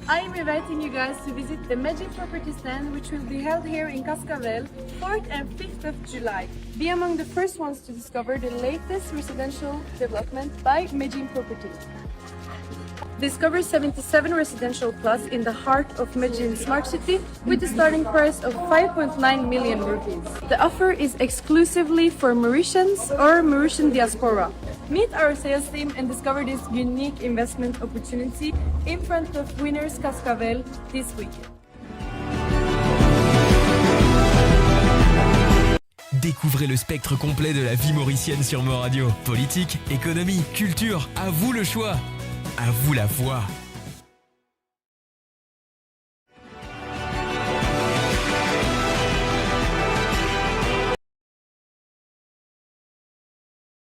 I am inviting you guys to visit the Medine Property stand, which will be held here in Cascavelle, 4th and 5th of July. Be among the first ones to discover the latest residential development by Medine Property. Discover 77 residential plots in the heart of Medine Smart City with a starting price of 5.9 million rupees. The offer is exclusively for Mauritians or Mauritian diaspora. Meet our sales team and discover this unique investment opportunity in front of Winners Cascavelle this weekend. Découvrez le spectre complet de la vie mauricienne sur Mauradio. Politique, économie, culture, à vous le choix. À vous la voix.